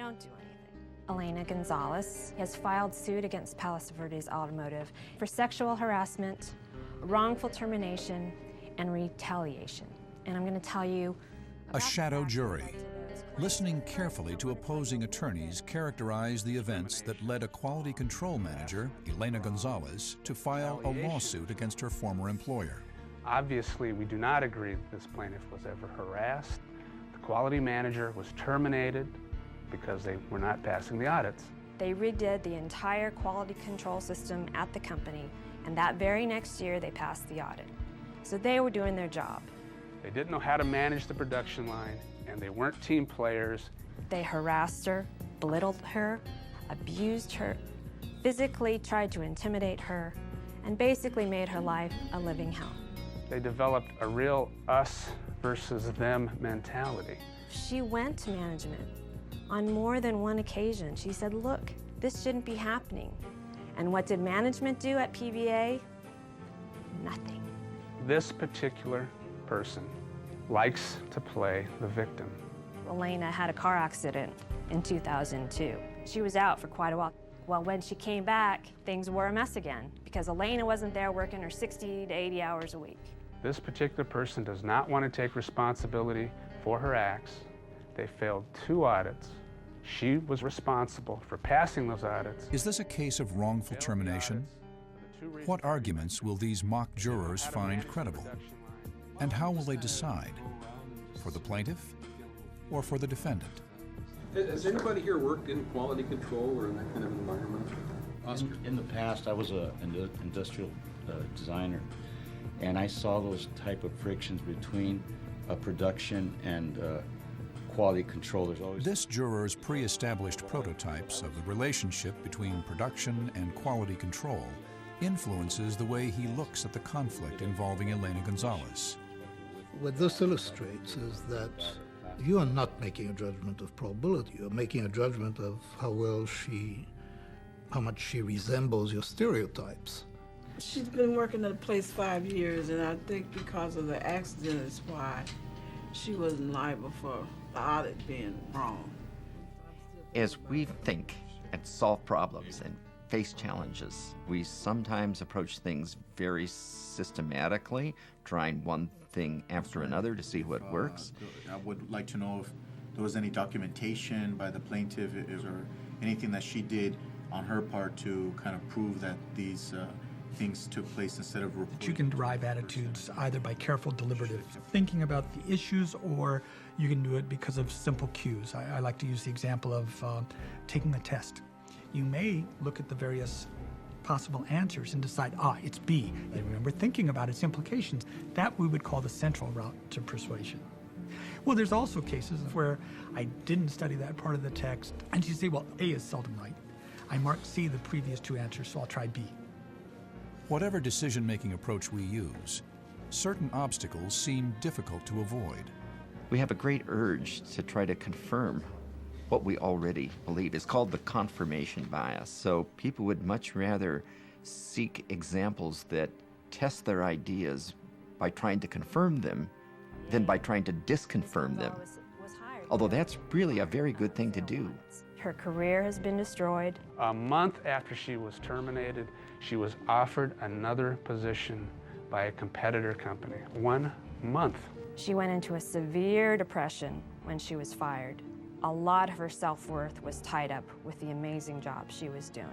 don't do anything. Elena Gonzalez has filed suit against Palos Verdes Automotive for sexual harassment, wrongful termination, and retaliation. And I'm going to tell you A shadow jury, listening carefully to opposing attorneys, characterize the events that led a quality control manager, Elena Gonzalez, to file a lawsuit against her former employer. Obviously, we do not agree that this plaintiff was ever harassed. The quality manager was terminated because they were not passing the audits. They redid the entire quality control system at the company, and that very next year they passed the audit. So they were doing their job. They didn't know how to manage the production line, and they weren't team players. They harassed her, belittled her, abused her, physically tried to intimidate her, and basically made her life a living hell. They developed a real us versus them mentality. She went to management on more than one occasion. She said, look, this shouldn't be happening. And what did management do at PVA? Nothing. This particular person likes to play the victim. Elena had a car accident in 2002. She was out for quite a while. Well, when she came back, things were a mess again because Elena wasn't there working her 60 to 80 hours a week. This particular person does not want to take responsibility for her acts. They failed 2 audits. She was responsible for passing those audits. Is this a case of wrongful termination? What arguments will these mock jurors find credible? And how will they decide? For the plaintiff or for the defendant? Has anybody here worked in quality control or in that kind of environment? Oscar? In the past, I was an industrial designer, and I saw those type of frictions between production and quality control. There's always This juror's pre-established prototypes of the relationship between production and quality control influences the way he looks at the conflict involving Elena Gonzalez. What this illustrates is that you are not making a judgment of probability. You're making a judgment of how much she resembles your stereotypes. She's been working at a place 5 years, and I think because of the accident is why she wasn't liable for the audit being wrong. As we think and solve problems and face challenges, we sometimes approach things very systematically, trying one thing after another to see what works. I would like to know if there was any documentation by the plaintiff or anything that she did on her part to kind of prove that these things took place instead of reporting. You can derive attitudes either by careful, deliberative thinking about the issues, or you can do it because of simple cues. I like to use the example of taking the test. You may look at the various possible answers and decide, it's B. You remember thinking about its implications. That we would call the central route to persuasion. Well, there's also cases where I didn't study that part of the text, and you say, well, A is seldom right. I marked C the previous 2 answers, so I'll try B. Whatever decision-making approach we use, certain obstacles seem difficult to avoid. We have a great urge to try to confirm what we already believe. It's called the confirmation bias. So people would much rather seek examples that test their ideas by trying to confirm them than by trying to disconfirm them. Although that's really a very good thing to do. Her career has been destroyed. A month after she was terminated, she was offered another position by a competitor company. 1 month. She went into a severe depression when she was fired. A lot of her self-worth was tied up with the amazing job she was doing.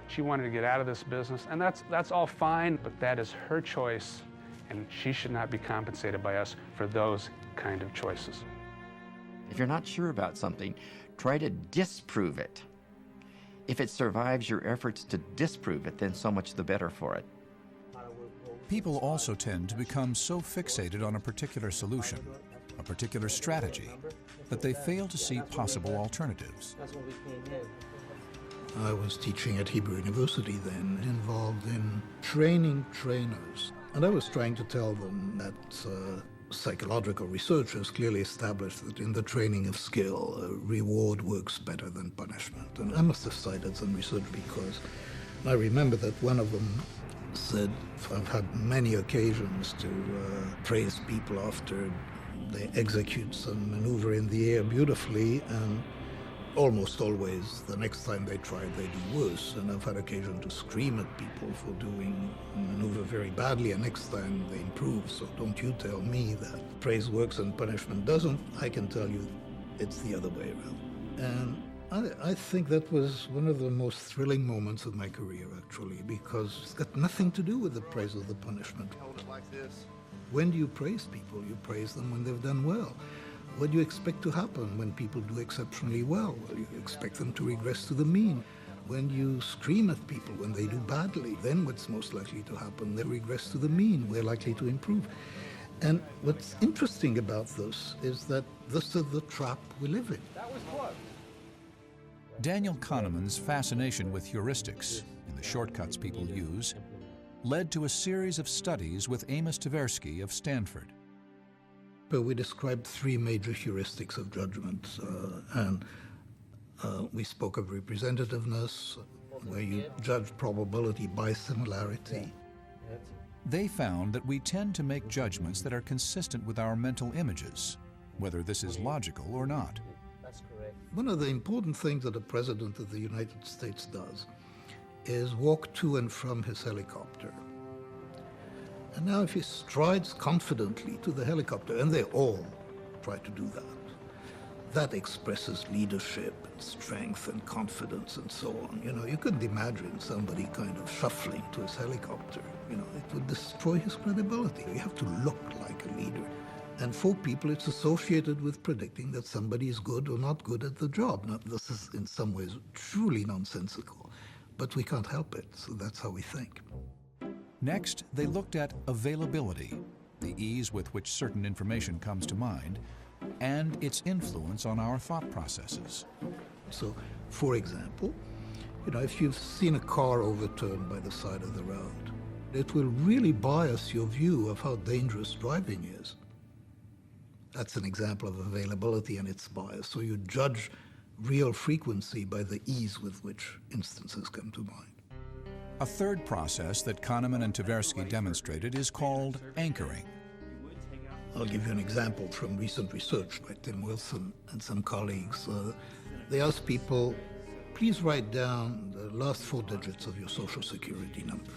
She wanted to get out of this business, and that's all fine, but that is her choice, and she should not be compensated by us for those kind of choices. If you're not sure about something, try to disprove it. If it survives your efforts to disprove it, then so much the better for it. People also tend to become so fixated on a particular solution, a particular strategy, that they fail to see possible alternatives. I was teaching at Hebrew University then, involved in training trainers. And I was trying to tell them that psychological research has clearly established that in the training of skill, reward works better than punishment. And I must have cited some research because I remember that one of them said, I've had many occasions to praise people after they execute some maneuver in the air beautifully, and almost always, the next time they try, they do worse. And I've had occasion to scream at people for doing a maneuver very badly, and next time they improve. So don't you tell me that praise works and punishment doesn't. I can tell you it's the other way around. And I think that was one of the most thrilling moments of my career, actually, because it's got nothing to do with the praise or the punishment. Hold it like this. When do you praise people? You praise them when they've done well. What do you expect to happen when people do exceptionally well? Well, you expect them to regress to the mean. When you scream at people when they do badly, then what's most likely to happen? They regress to the mean. We're likely to improve. And what's interesting about this is that this is the trap we live in. That was close. Daniel Kahneman's fascination with heuristics, and the shortcuts people use, led to a series of studies with Amos Tversky of Stanford. But we described three major heuristics of judgments, and we spoke of representativeness, where you judge probability by similarity. They found that we tend to make judgments that are consistent with our mental images, whether this is logical or not. That's correct. One of the important things that a president of the United States does is walk to and from his helicopter. And now if he strides confidently to the helicopter, and they all try to do that, that expresses leadership and strength and confidence and so on. You know, you couldn't imagine somebody kind of shuffling to his helicopter. You know, it would destroy his credibility. You have to look like a leader. And for people, it's associated with predicting that somebody is good or not good at the job. Now, this is in some ways truly nonsensical, but we can't help it, so that's how we think. Next, they looked at availability, the ease with which certain information comes to mind, and its influence on our thought processes. So, for example, you know, if you've seen a car overturned by the side of the road, it will really bias your view of how dangerous driving is. That's an example of availability and its bias. So you judge real frequency by the ease with which instances come to mind. A third process that Kahneman and Tversky demonstrated is called anchoring. I'll give you an example from recent research by Tim Wilson and some colleagues. They asked people, please write down the last 4 digits of your social security number.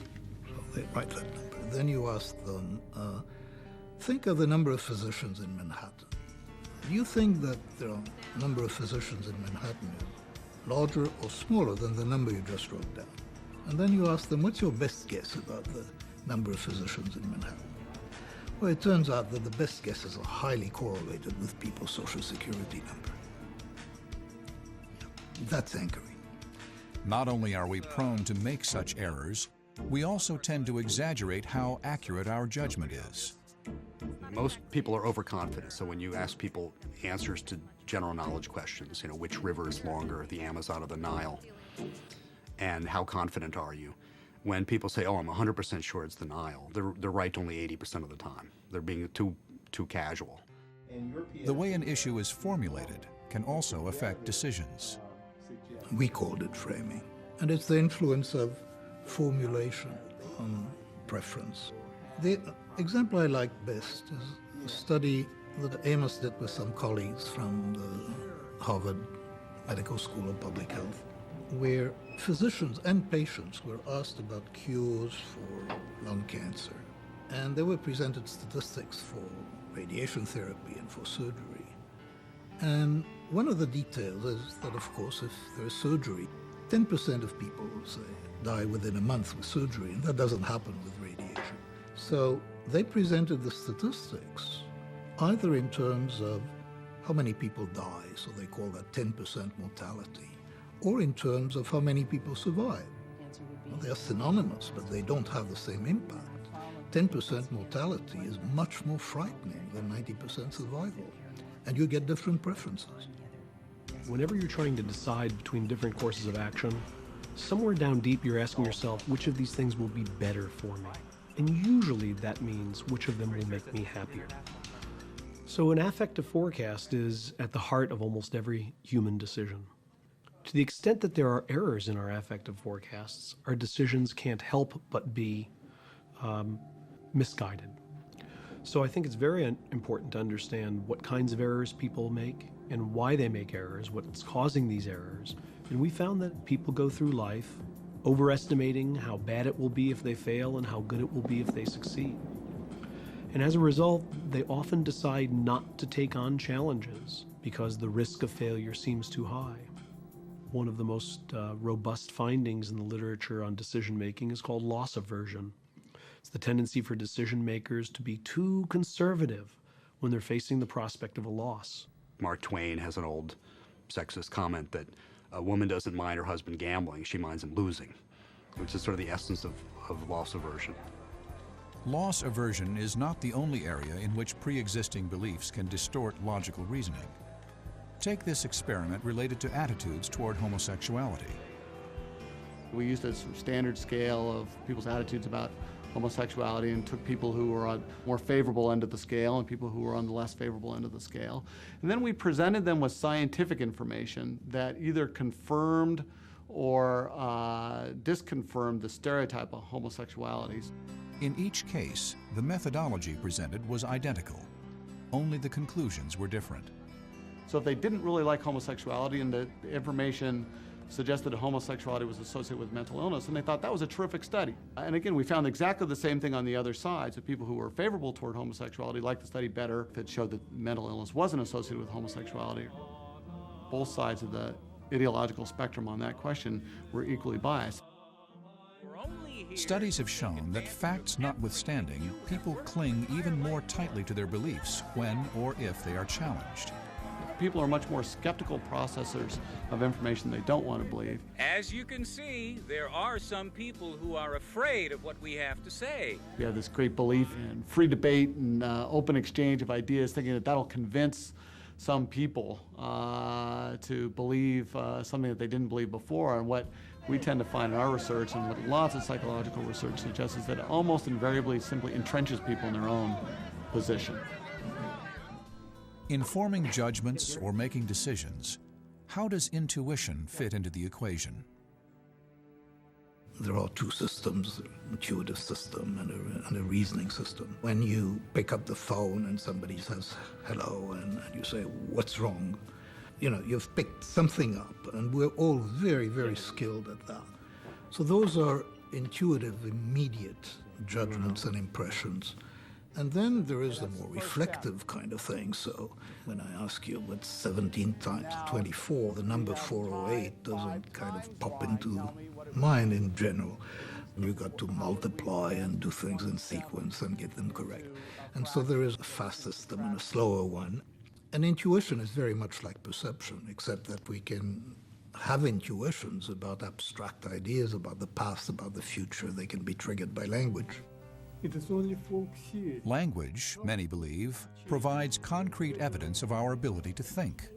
So they write that number. Then you ask them, think of the number of physicians in Manhattan. Do you think that the number of physicians in Manhattan is larger or smaller than the number you just wrote down? And then you ask them, what's your best guess about the number of physicians in Manhattan? Well, it turns out that the best guesses are highly correlated with people's social security number. That's anchoring. Not only are we prone to make such errors, we also tend to exaggerate how accurate our judgment is. Most people are overconfident, so when you ask people answers to general knowledge questions, you know, which river is longer, the Amazon or the Nile, and how confident are you? When people say, oh, I'm 100% sure it's the Nile, they're right only 80% of the time. They're being too casual. The way an issue is formulated can also affect decisions. We called it framing, and it's the influence of formulation on preference. The example I like best is a study that Amos did with some colleagues from the Harvard Medical School of Public Health, where physicians and patients were asked about cures for lung cancer. And they were presented statistics for radiation therapy and for surgery. And one of the details is that, of course, if there is surgery, 10% of people, say, die within a month with surgery, and that doesn't happen with radiation. So they presented the statistics either in terms of how many people die, so they call that 10% mortality, or in terms of how many people survive. Well, they are synonymous, but they don't have the same impact. 10% mortality is much more frightening than 90% survival, and you get different preferences. Whenever you're trying to decide between different courses of action, somewhere down deep you're asking yourself, which of these things will be better for me? And usually that means which of them will make me happier. So an affective forecast is at the heart of almost every human decision. To the extent that there are errors in our affective forecasts, our decisions can't help but be misguided. So I think it's very important to understand what kinds of errors people make and why they make errors, what's causing these errors. And we found that people go through life overestimating how bad it will be if they fail and how good it will be if they succeed. And as a result, they often decide not to take on challenges because the risk of failure seems too high. One of the most robust findings in the literature on decision making is called loss aversion. It's the tendency for decision makers to be too conservative when they're facing the prospect of a loss. Mark Twain has an old sexist comment that a woman doesn't mind her husband gambling, she minds him losing, which is sort of the essence of loss aversion. Loss aversion is not the only area in which pre-existing beliefs can distort logical reasoning. Take this experiment related to attitudes toward homosexuality. We used a standard scale of people's attitudes about homosexuality and took people who were on the more favorable end of the scale and people who were on the less favorable end of the scale. And then we presented them with scientific information that either confirmed or disconfirmed the stereotype of homosexuality. In each case, the methodology presented was identical. Only the conclusions were different. So if they didn't really like homosexuality and the information suggested that homosexuality was associated with mental illness, and they thought that was a terrific study. And again, we found exactly the same thing on the other side. So people who were favorable toward homosexuality liked the study better if it showed that mental illness wasn't associated with homosexuality. Both sides of the ideological spectrum on that question were equally biased. Studies have shown that facts notwithstanding, people cling even more tightly to their beliefs when or if they are challenged. People are much more skeptical processors of information they don't want to believe. As you can see, there are some people who are afraid of what we have to say. We have this great belief in free debate and open exchange of ideas, thinking that that'll convince some people to believe something that they didn't believe before. And what we tend to find in our research, and what lots of psychological research suggests, is that it almost invariably simply entrenches people in their own position. In forming judgments or making decisions, how does intuition fit into the equation? There are two systems, an intuitive system and a reasoning system. When you pick up the phone and somebody says hello and you say, what's wrong? You know, you've picked something up, and we're all very, very skilled at that. So those are intuitive, immediate judgments and impressions. And then there is the more reflective kind of thing. So when I ask you what's 17 times 24, the number 408 doesn't kind of pop into mind in general. You got to multiply and do things in sequence and get them correct. And so there is a fast system and a slower one. And intuition is very much like perception, except that we can have intuitions about abstract ideas, about the past, about the future. They can be triggered by language. Language, many believe, provides concrete evidence of our ability to think.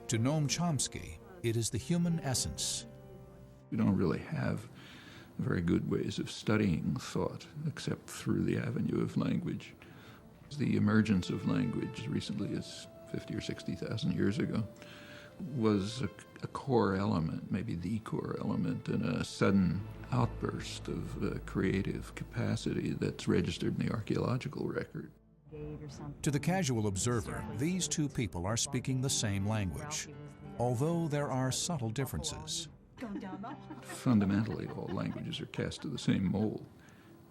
To Noam Chomsky, it is the human essence. We don't really have very good ways of studying thought except through the avenue of language. The emergence of language, as recently as 50 or 60,000 years ago, was a core element, maybe the core element, in a sudden outburst of creative capacity that's registered in the archaeological record. To the casual observer, these two people are speaking the same language, although there are subtle differences. Fundamentally, all languages are cast to the same mold.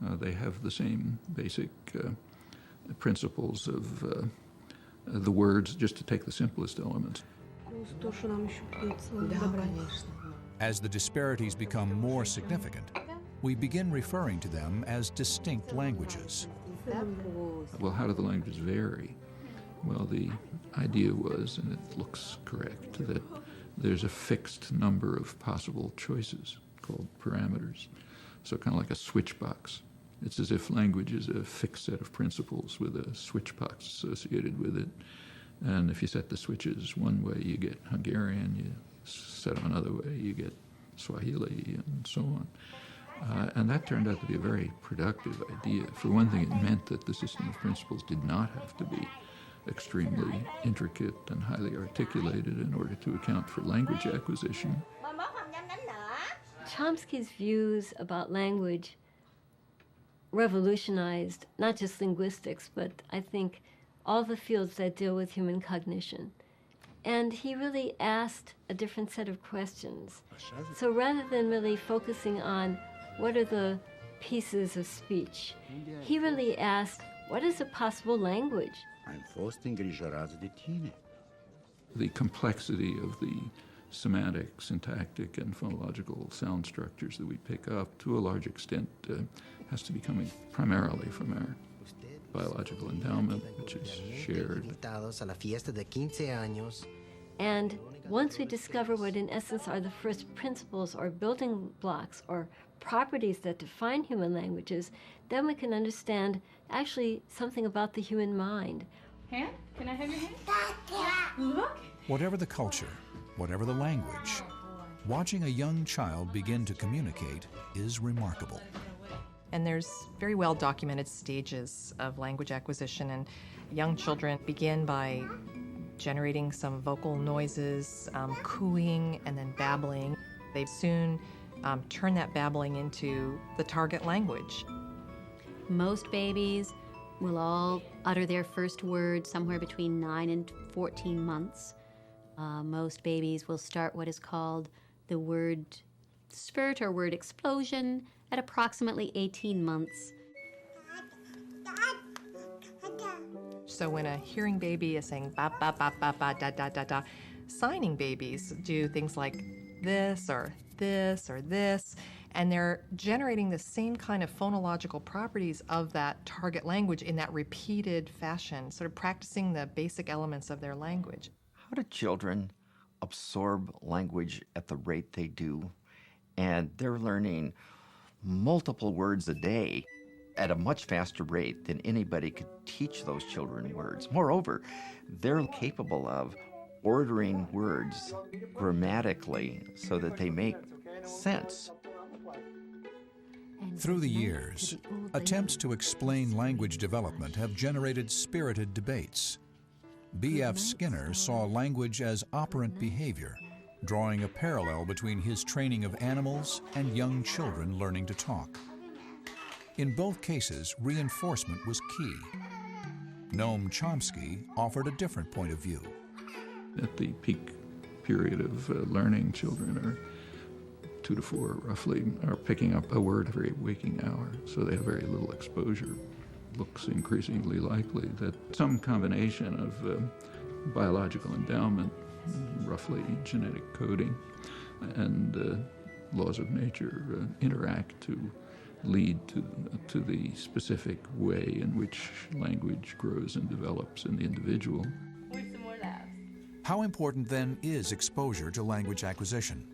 They have the same basic principles of the words, just to take the simplest elements. As the disparities become more significant, we begin referring to them as distinct languages. Well, how do the languages vary? Well, the idea was, and it looks correct, that there's a fixed number of possible choices called parameters. So kind of like a switch box. It's as if language is a fixed set of principles with a switch box associated with it. And if you set the switches one way, you get Hungarian. You set them another way, you get Swahili, and so on. And that turned out to be a very productive idea. For one thing, it meant that the system of principles did not have to be extremely intricate and highly articulated in order to account for language acquisition. Chomsky's views about language revolutionized not just linguistics, but I think all the fields that deal with human cognition. And he really asked a different set of questions. So rather than really focusing on what are the pieces of speech, he really asked, what is a possible language? The complexity of the semantic, syntactic, and phonological sound structures that we pick up, to a large extent, has to be coming primarily from our biological endowment, which is shared. And once we discover what in essence are the first principles or building blocks or properties that define human languages, then we can understand actually something about the human mind. Hand? Can I have your hand? Look! Whatever the culture, whatever the language, watching a young child begin to communicate is remarkable. And there's very well documented stages of language acquisition, and young children begin by generating some vocal noises, cooing, and then babbling. They soon turn that babbling into the target language. Most babies will all utter their first word somewhere between 9 and 14 months. Most babies will start what is called the word spurt or word explosion at approximately 18 months. So when a hearing baby is saying ba ba ba ba ba da da da da, signing babies do things like this or this or this, and they're generating the same kind of phonological properties of that target language in that repeated fashion, sort of practicing the basic elements of their language. How do children absorb language at the rate they do? And they're learning multiple words a day at a much faster rate than anybody could teach those children words. Moreover, they're capable of ordering words grammatically so that they make sense. Through the years, attempts to explain language development have generated spirited debates. B.F. Skinner saw language as operant behavior, drawing a parallel between his training of animals and young children learning to talk. In both cases, reinforcement was key. Noam Chomsky offered a different point of view. At the peak period of learning, children are 2 to 4 roughly are picking up a word every waking hour, so they have very little exposure. Looks increasingly likely that some combination of biological endowment, roughly genetic coding, and laws of nature interact to lead to the specific way in which language grows and develops in the individual. How important then is exposure to language acquisition?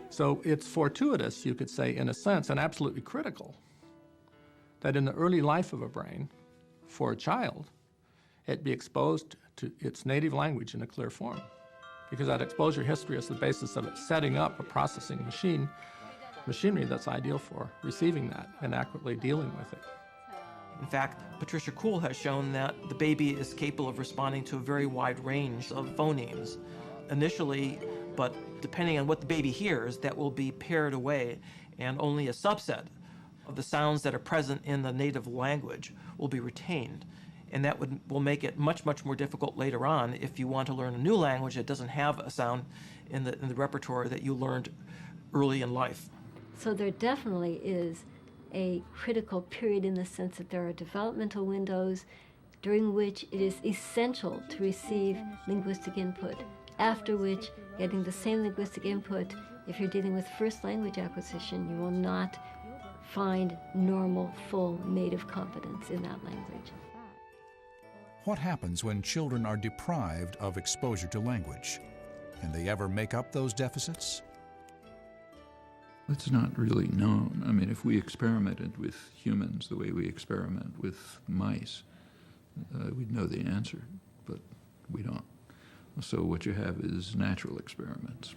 So it's fortuitous, you could say, in a sense, and absolutely critical, that in the early life of a brain, for a child, it be exposed to its native language in a clear form. Because that exposure history is the basis of it setting up a processing machinery that's ideal for receiving that and accurately dealing with it. In fact, Patricia Kuhl has shown that the baby is capable of responding to a very wide range of phonemes initially, but depending on what the baby hears, that will be pared away, and only a subset of the sounds that are present in the native language will be retained. And that will make it much, much more difficult later on if you want to learn a new language that doesn't have a sound in the repertoire that you learned early in life. So there definitely is a critical period in the sense that there are developmental windows during which it is essential to receive linguistic input, after which getting the same linguistic input, if you're dealing with first language acquisition, you will not find normal, full native competence in that language. What happens when children are deprived of exposure to language? Can they ever make up those deficits? It's not really known. I mean, if we experimented with humans the way we experiment with mice, we'd know the answer, but we don't. So what you have is natural experiments.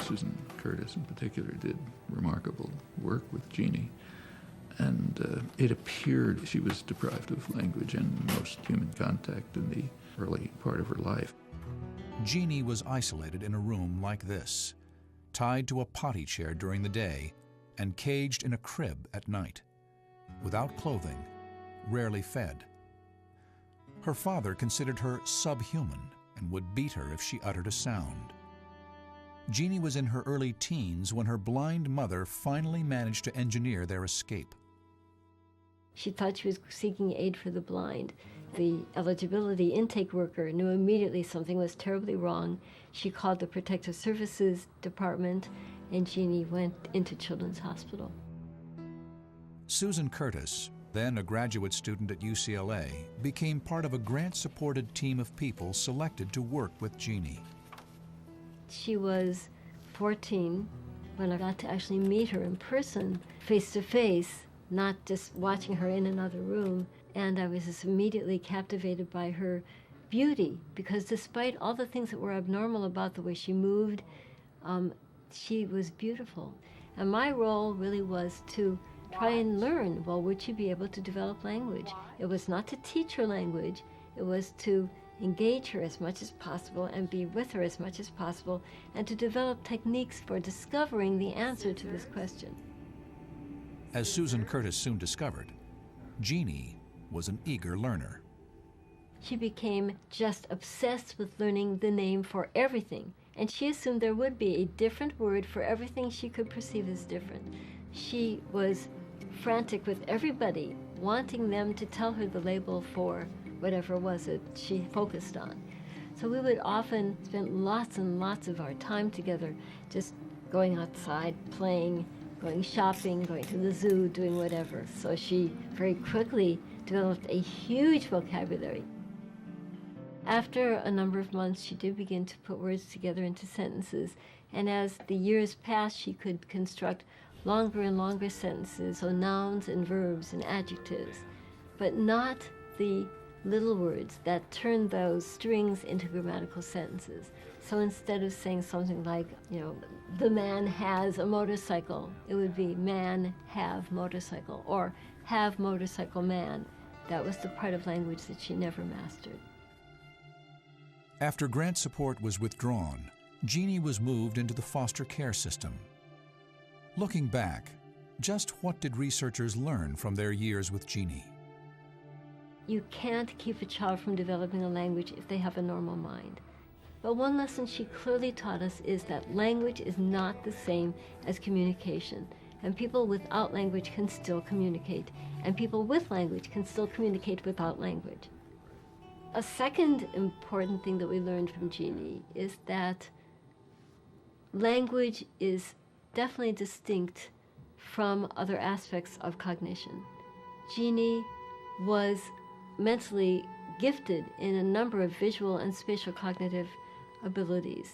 Susan Curtis in particular did remarkable work with Jeannie, and it appeared she was deprived of language and most human contact in the early part of her life. Jeannie was isolated in a room like this, tied to a potty chair during the day and caged in a crib at night, without clothing, rarely fed. Her father considered her subhuman and would beat her if she uttered a sound. Jeannie was in her early teens when her blind mother finally managed to engineer their escape. She thought she was seeking aid for the blind. The eligibility intake worker knew immediately something was terribly wrong. She called the Protective Services Department, and Jeannie went into Children's Hospital. Susan Curtis, then a graduate student at UCLA, became part of a grant-supported team of people selected to work with Jeannie. She was 14 when I got to actually meet her in person, face to face, not just watching her in another room. And I was just immediately captivated by her beauty, because despite all the things that were abnormal about the way she moved, she was beautiful. And my role really was to try and learn, well, would she be able to develop language? It was not to teach her language, it was to engage her as much as possible and be with her as much as possible, and to develop techniques for discovering the answer to this question. As Susan Curtis soon discovered, Jeannie was an eager learner. She became just obsessed with learning the name for everything, and she assumed there would be a different word for everything she could perceive as different. She was frantic with everybody, wanting them to tell her the label for whatever it was that she focused on. So we would often spend lots and lots of our time together, just going outside, playing, going shopping, going to the zoo, doing whatever. So she very quickly developed a huge vocabulary. After a number of months, she did begin to put words together into sentences, and as the years passed, she could construct longer and longer sentences, so nouns and verbs and adjectives, but not the little words that turn those strings into grammatical sentences. So instead of saying something like, the man has a motorcycle, it would be man have motorcycle, or have motorcycle man. That was the part of language that she never mastered. After grant support was withdrawn, Jeannie was moved into the foster care system. Looking back, just what did researchers learn from their years with Jeannie? You can't keep a child from developing a language if they have a normal mind. But one lesson she clearly taught us is that language is not the same as communication, and people without language can still communicate, and people with language can still communicate without language. A second important thing that we learned from Jeannie is that language is definitely distinct from other aspects of cognition. Jeannie was mentally gifted in a number of visual and spatial cognitive abilities.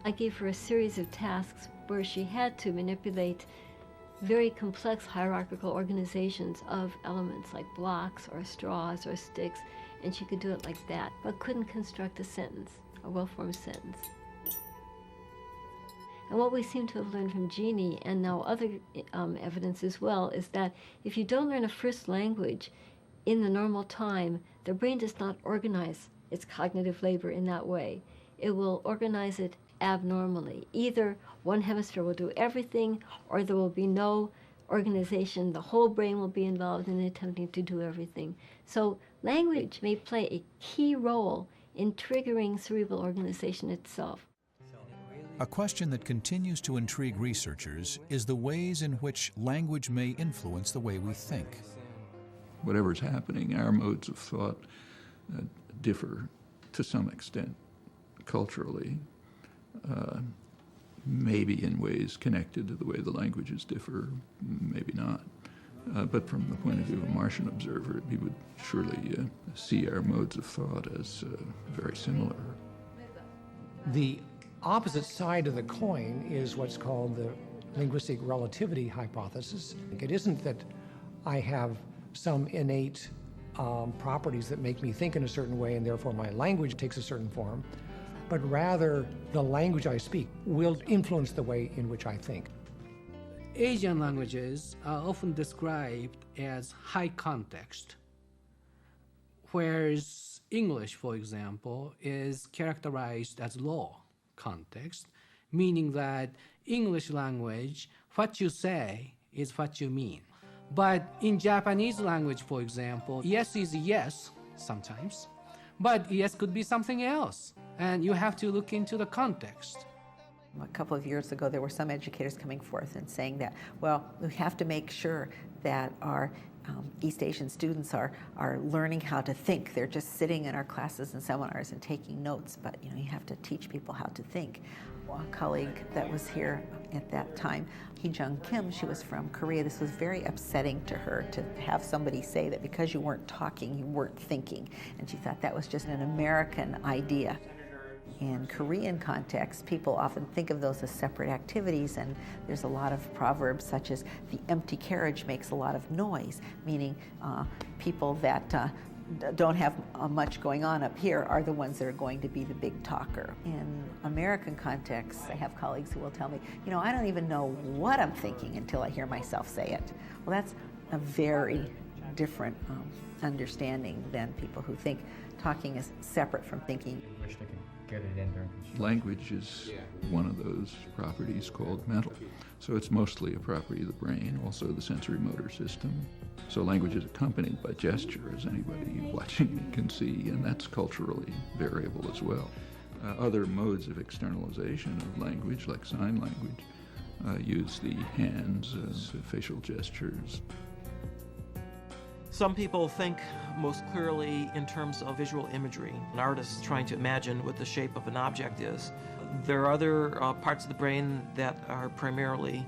I gave her a series of tasks where she had to manipulate very complex hierarchical organizations of elements like blocks or straws or sticks, and she could do it like that, but couldn't construct a sentence, a well-formed sentence. And what we seem to have learned from Jeannie, and now other evidence as well, is that if you don't learn a first language in the normal time, the brain does not organize its cognitive labor in that way. It will organize it abnormally. Either one hemisphere will do everything, or there will be no organization. The whole brain will be involved in attempting to do everything. So language may play a key role in triggering cerebral organization itself. A question that continues to intrigue researchers is the ways in which language may influence the way we think. Whatever's happening, our modes of thought differ to some extent culturally, maybe in ways connected to the way the languages differ, maybe not. But from the point of view of a Martian observer, he would surely see our modes of thought as very similar. The opposite side of the coin is what's called the linguistic relativity hypothesis. It isn't that I have some innate properties that make me think in a certain way and therefore my language takes a certain form, but rather the language I speak will influence the way in which I think. Asian languages are often described as high context, whereas English, for example, is characterized as low context, meaning that English language what you say is what you mean. But in Japanese language, for example, yes is yes sometimes, but yes could be something else, and you have to look into the context. A couple of years ago, there were some educators coming forth and saying that, well, we have to make sure that our East Asian students are learning how to think. They're just sitting in our classes and seminars and taking notes, but you have to teach people how to think. A colleague that was here at that time, Hee-Jung Kim, she was from Korea. This was very upsetting to her to have somebody say that because you weren't talking, you weren't thinking. And she thought that was just an American idea. In Korean context, people often think of those as separate activities, and there's a lot of proverbs such as the empty carriage makes a lot of noise, meaning people that don't have much going on up here are the ones that are going to be the big talker. In American context, I have colleagues who will tell me, I don't even know what I'm thinking until I hear myself say it. Well, that's a very different understanding than people who think talking is separate from thinking. Language is one of those properties called mental. So it's mostly a property of the brain, also the sensory motor system. So language is accompanied by gesture, as anybody watching it can see, and that's culturally variable as well. Other modes of externalization of language, like sign language, use the hands, facial gestures. Some people think most clearly in terms of visual imagery. An artist trying to imagine what the shape of an object is. There are other parts of the brain that are primarily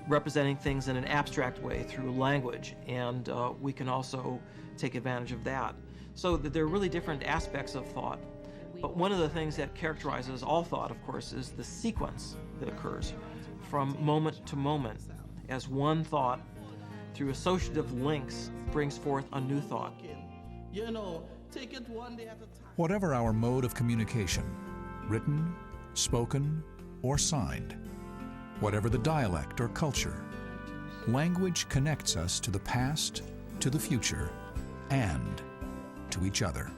representing things in an abstract way through language, and we can also take advantage of that. So there are really different aspects of thought. But one of the things that characterizes all thought, of course, is the sequence that occurs from moment to moment as one thought through associative links brings forth a new thought. Take it one day at a time. Whatever our mode of communication, written, spoken, or signed, whatever the dialect or culture, language connects us to the past, to the future, and to each other.